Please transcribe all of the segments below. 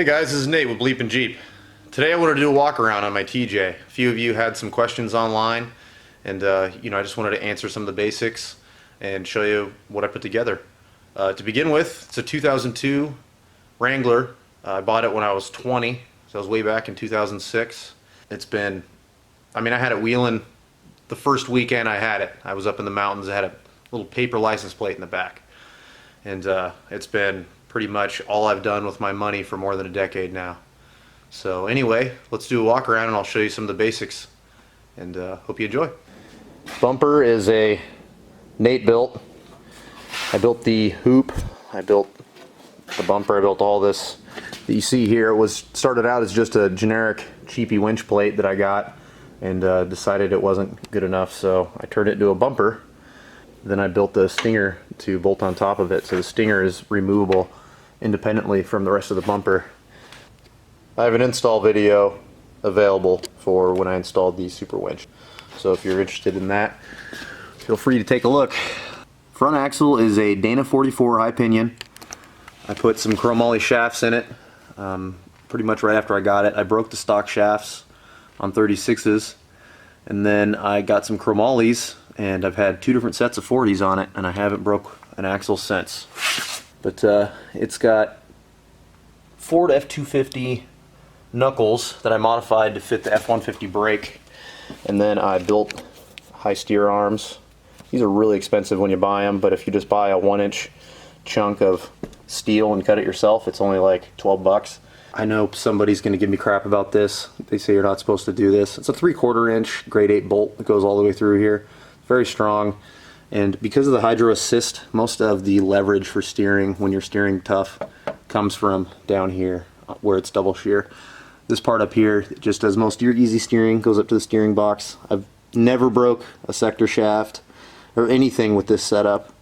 Hey guys, this is Nate with BleepinJeep. Today I wanted to do a walk around on my TJ. A few of you had some questions online, and I just wanted to answer some of the basics and show you what I put together. To begin with, it's a 2002 Wrangler. I bought it when I was 20, so it was way back in 2006. It's been, I had it wheeling the first weekend I had it. I was up in the mountains. I had a little paper license plate in the back, and it's been pretty much all I've done with my money for more than a decade now. So anyway, let's do a walk around and I'll show you some of the basics, and hope you enjoy. Bumper is a Nate built. I built the hoop, I built the bumper, I built all this that you see here. It started out as just a generic cheapy winch plate that I got, and decided it wasn't good enough, so I turned it into a bumper. Then I built the stinger to bolt on top of it, so the stinger is removable independently from the rest of the bumper. I have an install video available for when I installed the super winch, so if you're interested in that, feel free to take a look. Front axle is a Dana 44 high pinion. I put some chromoly shafts in it pretty much right after I got it. I broke the stock shafts on 36s, and then I got some chromolys, and I've had two different sets of 40s on it, and I haven't broke an axle since. But it's got Ford F250 knuckles that I modified to fit the F150 brake, and then I built high steer arms. These are really expensive when you buy them, but if you just buy a 1-inch chunk of steel and cut it yourself, it's only like 12 bucks. I know somebody's going to give me crap about this. They say you're not supposed to do this. It's a 3/4 inch grade 8 bolt that goes all the way through here. Very strong, and because of the hydro assist, most of the leverage for steering when you're steering tough comes from down here where it's double shear. This part up here just does most of your easy steering, goes up to the steering box. I've never broke a sector shaft or anything with this setup,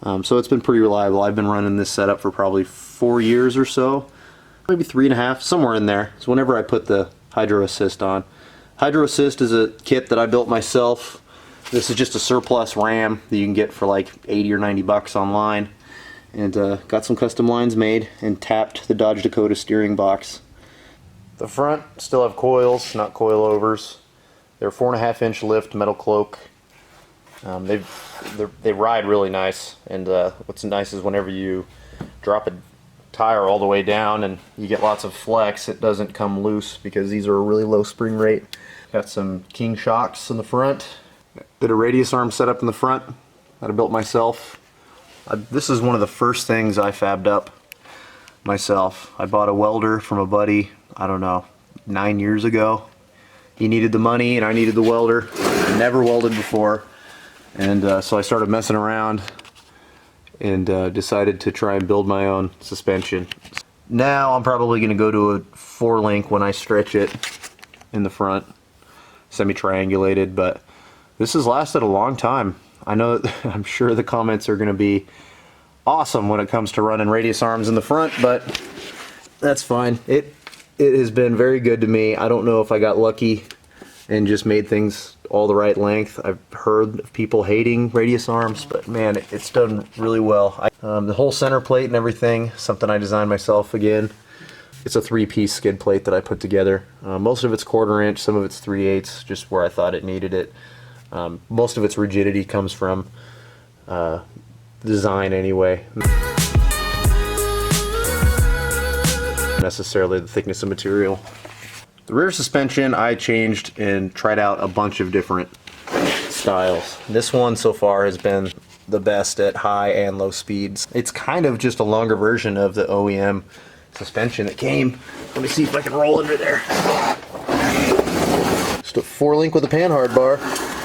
so it's been pretty reliable. I've been running this setup for probably 4 years or so, maybe 3.5, somewhere in there. So whenever I put the hydro assist on. Hydro assist is a kit that I built myself. This is just a surplus ram that you can get for like 80 or 90 bucks online, and got some custom lines made and tapped the Dodge Dakota steering box. The front still have coils, not coilovers. They're 4.5 inch lift metal cloak. They ride really nice, and what's nice is whenever you drop a tire all the way down and you get lots of flex, it doesn't come loose because these are a really low spring rate. Got some King shocks in the front. Did a radius arm setup in the front that I built myself. This is one of the first things I fabbed up myself. I bought a welder from a buddy, I don't know, 9 years ago. He needed the money and I needed the welder. Never welded before, and so I started messing around and decided to try and build my own suspension. Now I'm probably going to go to a 4-link when I stretch it in the front, semi-triangulated, but this has lasted a long time. I'm sure the comments are going to be awesome when it comes to running radius arms in the front, but that's fine. It has been very good to me. I don't know if I got lucky and just made things all the right length. I've heard of people hating radius arms, but man, it's done really well. The whole center plate and everything, something I designed myself again. It's a 3-piece skid plate that I put together. Most of it's 1/4 inch, some of it's 3/8, just where I thought it needed it. Most of its rigidity comes from design anyway. Necessarily the thickness of material. The rear suspension I changed and tried out a bunch of different styles. This one so far has been the best at high and low speeds. It's kind of just a longer version of the OEM suspension that came. Let me see if I can roll under there. Just a 4-link with a panhard bar.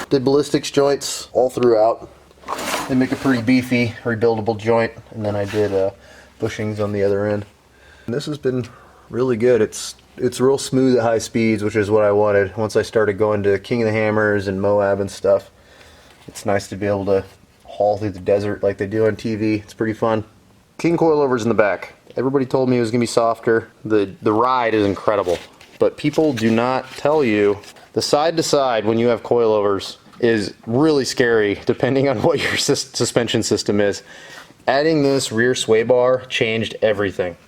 Did ballistics joints all throughout. They make a pretty beefy, rebuildable joint, and then I did bushings on the other end. And this has been really good. It's real smooth at high speeds, which is what I wanted. Once I started going to King of the Hammers and Moab and stuff, it's nice to be able to haul through the desert like they do on TV. It's pretty fun. King coilovers in the back. Everybody told me it was going to be softer. The ride is incredible, but people do not tell you the side to side when you have coilovers is really scary depending on what your suspension system is. Adding this rear sway bar changed everything.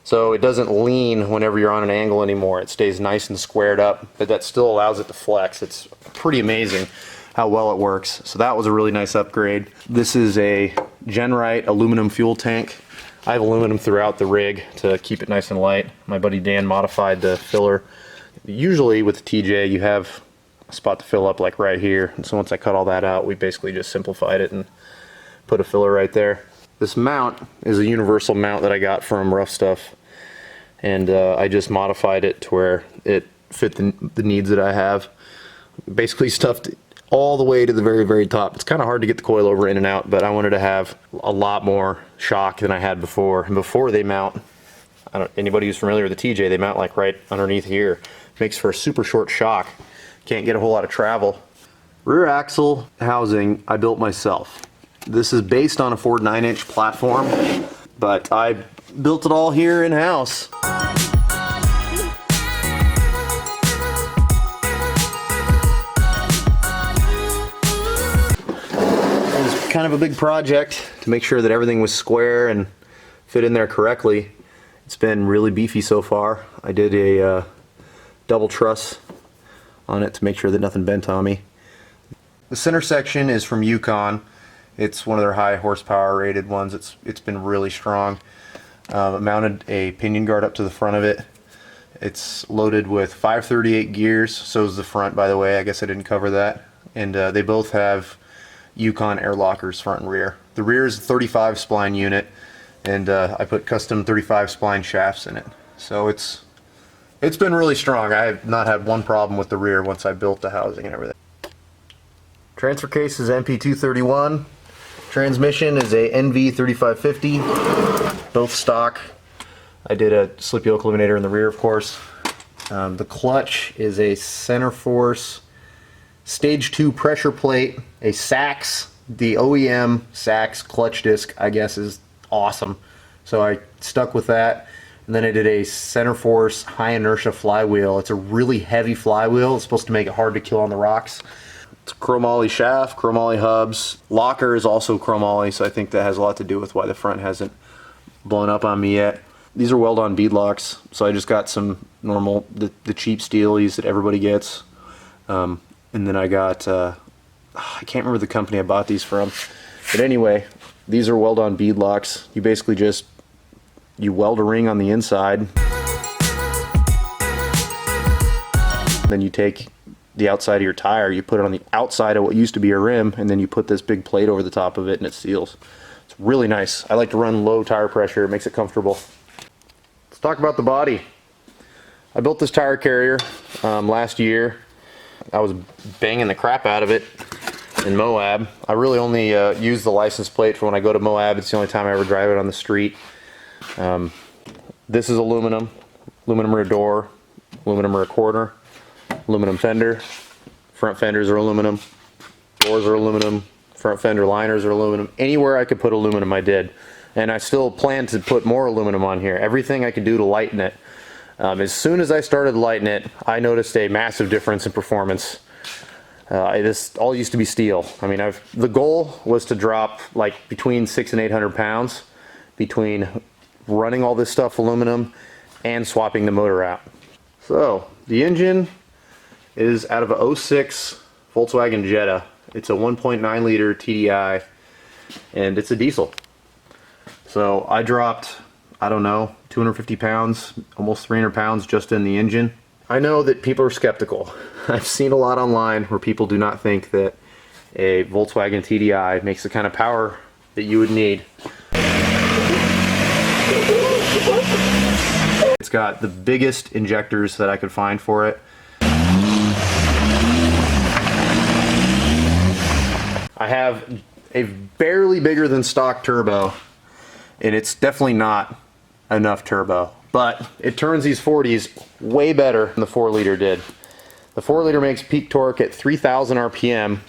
So it doesn't lean whenever you're on an angle anymore. It stays nice and squared up, but that still allows it to flex. It's pretty amazing how well it works. So that was a really nice upgrade. This is a Genrite aluminum fuel tank. I have aluminum throughout the rig to keep it nice and light. My buddy Dan modified the filler. Usually with the TJ you have a spot to fill up like right here. And so once I cut all that out, we basically just simplified it and put a filler right there. This mount is a universal mount that I got from Rough Stuff, and I just modified it to where it fit the needs that I have. Basically stuffed it all the way to the very, very top. It's kind of hard to get the coilover in and out, but I wanted to have a lot more shock than I had before. And before they mount, anybody who's familiar with the TJ, they mount like right underneath here. Makes for a super short shock. Can't get a whole lot of travel. Rear axle housing I built myself. This is based on a Ford 9-inch platform, but I built it all here in-house. It was kind of a big project to make sure that everything was square and fit in there correctly. It's been really beefy so far. I did a double truss on it to make sure that nothing bent on me. The center section is from Yukon. It's one of their high horsepower rated ones. It's been really strong. It mounted a pinion guard up to the front of it. It's loaded with 538 gears. So is the front, by the way. I guess I didn't cover that. And they both have Yukon air lockers front and rear. The rear is a 35 spline unit, and I put custom 35 spline shafts in it. So it's been really strong. I have not had one problem with the rear once I built the housing and everything. Transfer case is MP231. Transmission is a NV3550, both stock. I did a slip yoke eliminator in the rear, of course. The clutch is a Center Force Stage 2 pressure plate, a Sachs. The OEM Sachs clutch disc, I guess, is awesome. So I stuck with that. And then I did a Center Force high inertia flywheel. It's a really heavy flywheel. It's supposed to make it hard to kill on the rocks. It's chromoly shaft, chromoly hubs. Locker is also chromoly, so I think that has a lot to do with why the front hasn't blown up on me yet. These are weld-on bead locks, so I just got some normal, the cheap steelies that everybody gets. And then I got, I can't remember the company I bought these from. But anyway, these are weld-on bead locks. You basically just, you weld a ring on the inside. Then you take the outside of your tire, you put it on the outside of what used to be a rim, and then you put this big plate over the top of it and it seals. It's really nice. I like to run low tire pressure. It makes it comfortable. Let's talk about the body. I built this tire carrier last year. I was banging the crap out of it in Moab. I really only use the license plate for when I go to Moab. It's the only time I ever drive it on the street. This is aluminum rear door, aluminum rear quarter, aluminum fender, front fenders are aluminum, doors are aluminum, front fender liners are aluminum. Anywhere I could put aluminum I did, and I still plan to put more aluminum on here. Everything I could do to lighten it. As soon as I started lighting it, I noticed a massive difference in performance. This all used to be steel. I mean, the goal was to drop like between 600 and 800 pounds between running all this stuff aluminum and swapping the motor out. So the engine is out of a 06 Volkswagen Jetta. It's a 1.9 liter TDI, and it's a diesel. So I dropped, I don't know, 250 pounds, almost 300 pounds just in the engine. I know that people are skeptical. I've seen a lot online where people do not think that a Volkswagen TDI makes the kind of power that you would need. It's got the biggest injectors that I could find for it. I have a barely bigger than stock turbo, and it's definitely not enough turbo, but it turns these 40s way better than the 4 liter did. The 4 liter makes peak torque at 3,000 RPM,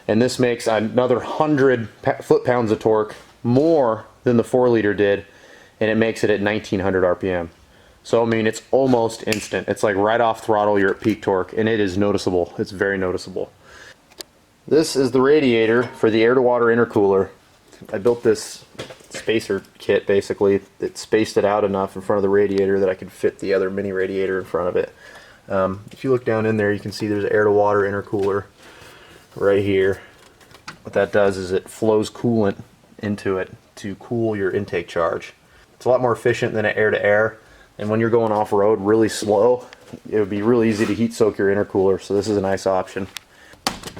and this makes another 100 foot-pounds of torque more than the 4 liter did, and it makes it at 1,900 RPM. So I mean, it's almost instant. It's like right off throttle, you're at peak torque, and it is noticeable. It's very noticeable. This is the radiator for the air-to-water intercooler. I built this spacer kit basically that spaced it out enough in front of the radiator that I could fit the other mini radiator in front of it. If you look down in there, you can see there's an air to water intercooler right here. What that does is it flows coolant into it to cool your intake charge. It's a lot more efficient than an air to air, and when you're going off road really slow, it would be really easy to heat soak your intercooler, so this is a nice option.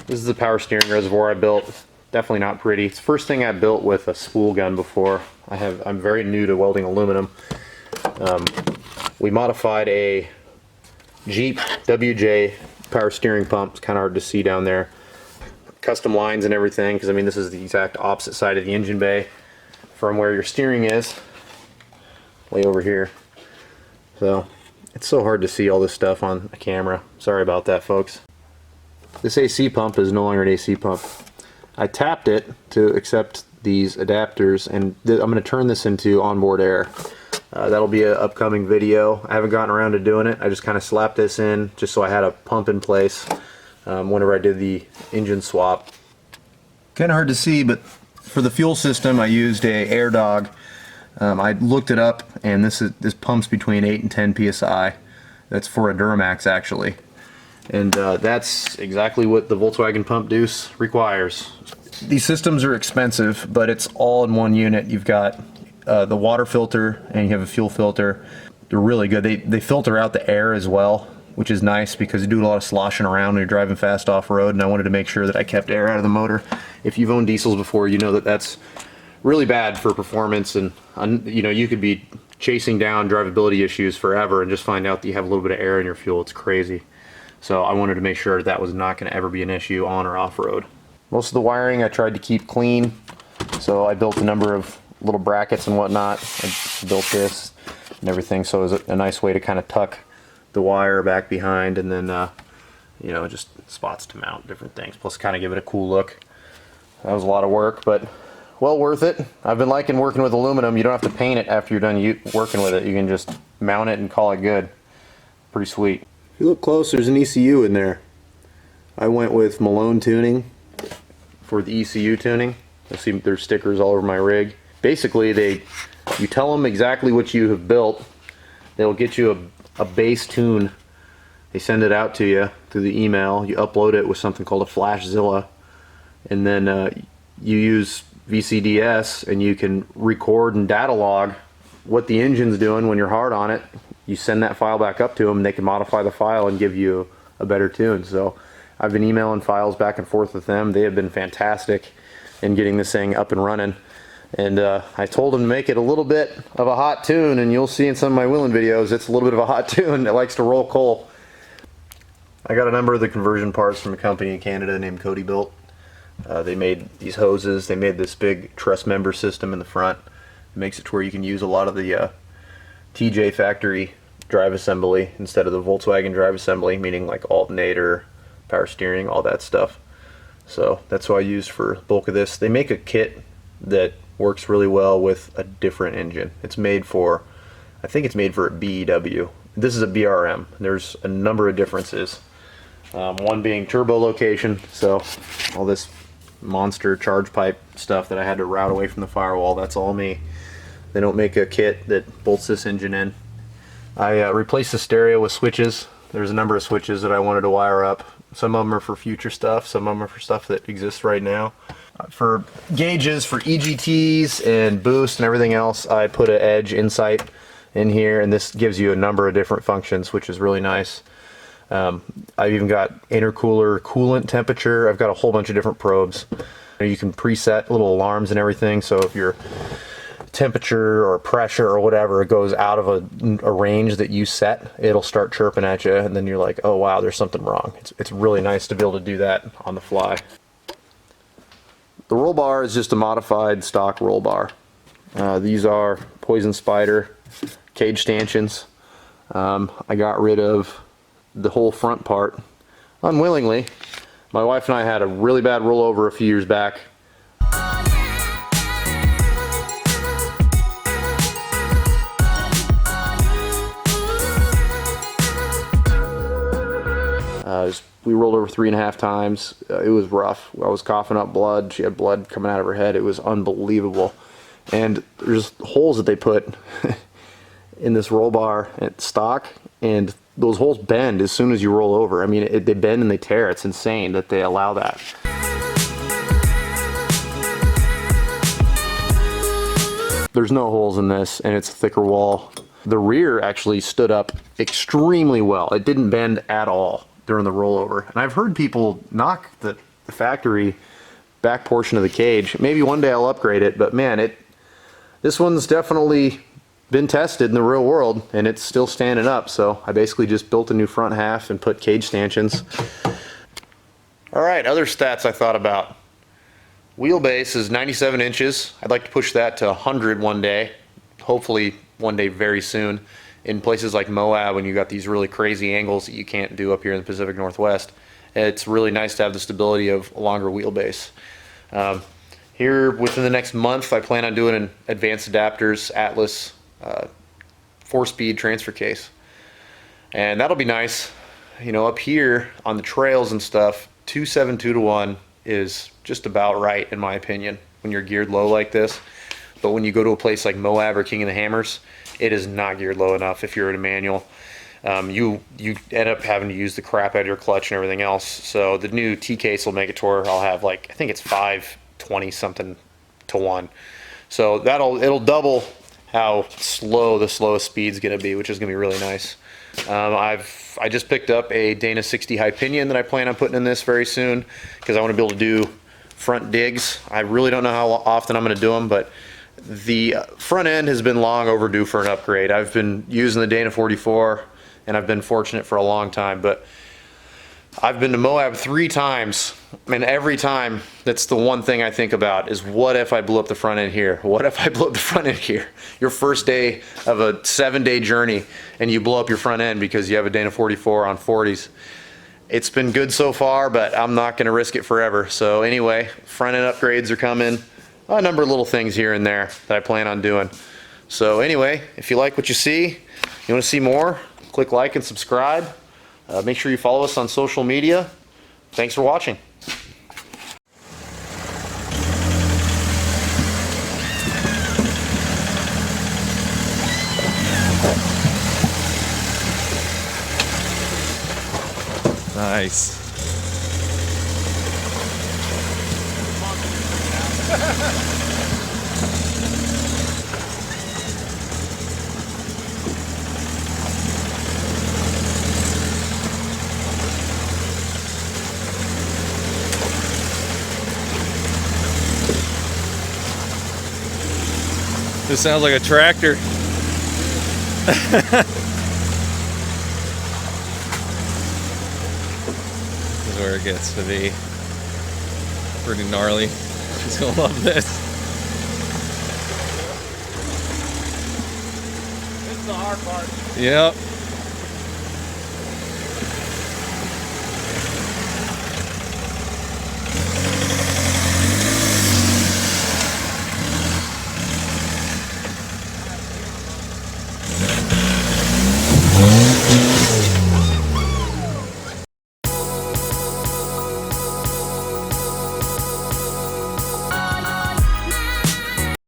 This is the power steering reservoir I built. Definitely not pretty. It's the first thing I built with a spool gun before. I'm very new to welding aluminum. We modified a Jeep WJ power steering pump. It's kind of hard to see down there. Custom lines and everything, because I mean this is the exact opposite side of the engine bay from where your steering is, way over here. So it's so hard to see all this stuff on a camera. Sorry about that, folks. This AC pump is no longer an AC pump. I tapped it to accept these adapters, and I'm going to turn this into onboard air. That'll be an upcoming video. I haven't gotten around to doing it. I just kind of slapped this in just so I had a pump in place whenever I did the engine swap. Kind of hard to see, but for the fuel system I used a Air Dog. I looked it up, and this pumps between 8 and 10 psi. That's for a Duramax actually. And that's exactly what the Volkswagen pump deuce requires. These systems are expensive, but it's all in one unit. You've got the water filter and you have a fuel filter. They're really good. They filter out the air as well, which is nice because you do a lot of sloshing around when you're driving fast off-road, and I wanted to make sure that I kept air out of the motor. If you've owned diesels before, you know that that's really bad for performance, and you know, you could be chasing down drivability issues forever and just find out that you have a little bit of air in your fuel. It's crazy. So I wanted to make sure that was not going to ever be an issue on or off-road. Most of the wiring I tried to keep clean, so I built a number of little brackets and whatnot. I built this and everything, so it was a nice way to kind of tuck the wire back behind, and then you know, just spots to mount different things, plus kind of give it a cool look. That was a lot of work, but well worth it. I've been liking working with aluminum. You don't have to paint it after you're done working with it. You can just mount it and call it good. Pretty sweet. If you look close, there's an ECU in there. I went with Malone tuning for the ECU tuning. You'll see there's stickers all over my rig. Basically, you tell them exactly what you have built. They'll get you a base tune. They send it out to you through the email. You upload it with something called a FlashZilla, and then you use VCDS, and you can record and data log what the engine's doing when you're hard on it. You send that file back up to them, and they can modify the file and give you a better tune. So I've been emailing files back and forth with them. They have been fantastic in getting this thing up and running. And I told them to make it a little bit of a hot tune, and you'll see in some of my wheeling videos, it's a little bit of a hot tune that likes to roll coal. I got a number of the conversion parts from a company in Canada named Cody Built. They made these hoses. They made this big truss member system in the front. It makes it to where you can use a lot of the TJ factory drive assembly instead of the Volkswagen drive assembly, meaning like alternator, power steering, all that stuff. So that's what I used for the bulk of this. They make a kit that works really well with a different engine. It's made for, I think it's made for a BEW. This is a BRM. There's a number of differences. One being turbo location, so all this monster charge pipe stuff that I had to route away from the firewall, that's all me. They don't make a kit that bolts this engine in. I replaced the stereo with switches. There's a number of switches that I wanted to wire up. Some of them are for future stuff, some of them are for stuff that exists right now. For gauges, for EGTs and boost and everything else, I put an Edge Insight in here, and this gives you a number of different functions, which is really nice. I've even got intercooler coolant temperature. I've got a whole bunch of different probes. You can preset little alarms and everything, so if your temperature or pressure or whatever goes out of a range that you set, it'll start chirping at you, and then you're like, oh wow, there's something wrong. It's really nice to be able to do that on the fly. The roll bar is just a modified stock roll bar. These are Poison Spider cage stanchions. I got rid of the whole front part unwillingly. My wife and I had a really bad rollover a few years back. We rolled over 3.5 times. It was rough. I was coughing up blood. She had blood coming out of her head. It was unbelievable. And there's holes that they put in this roll bar at stock, and those holes bend as soon as you roll over. I mean, they bend and they tear. It's insane that they allow that. There's no holes in this, and it's a thicker wall. The rear actually stood up extremely well. It didn't bend at all during the rollover. And I've heard people knock the factory back portion of the cage. Maybe one day I'll upgrade it, but man, this one's definitely been tested in the real world, and it's still standing up. So I basically just built a new front half and put cage stanchions. All right, other stats I thought about. Wheelbase is 97 inches. I'd like to push that to 100 one day, hopefully one day very soon. In places like Moab, when you got these really crazy angles that you can't do up here in the Pacific Northwest, it's really nice to have the stability of a longer wheelbase. Here within the next month, I plan on doing an Advanced Adapters Atlas 4-speed transfer case. And that'll be nice. You know, up here on the trails and stuff, 2.7 2-to-1 is just about right in my opinion when you're geared low like this. But when you go to a place like Moab or King of the Hammers, it is not geared low enough if you're in a manual. You end up having to use the crap out of your clutch and everything else. So the new T case will make it to where I'll have, like, I think it's 5.20 something to 1. So it'll double how slow the slowest speed's gonna be, which is gonna be really nice. I just picked up a Dana 60 high pinion that I plan on putting in this very soon because I want to be able to do front digs. I really don't know how often I'm going to do them, but the front end has been long overdue for an upgrade. I've been using the Dana 44 and I've been fortunate for a long time, but I've been to Moab 3 times, and every time that's the one thing I think about is, what if I blew up the front end here? What if I blew up the front end here? Your first day of a 7-day journey and you blow up your front end because you have a Dana 44 on 40s. It's been good so far, but I'm not gonna risk it forever. So anyway, front end upgrades are coming. A number of little things here and there that I plan on doing. So anyway, if you like what you see, you wanna see more, click like and subscribe. Make sure you follow us on social media. Thanks for watching. Nice. This sounds like a tractor. This is where it gets to be pretty gnarly. She's gonna love this. This is the hard part. Yep.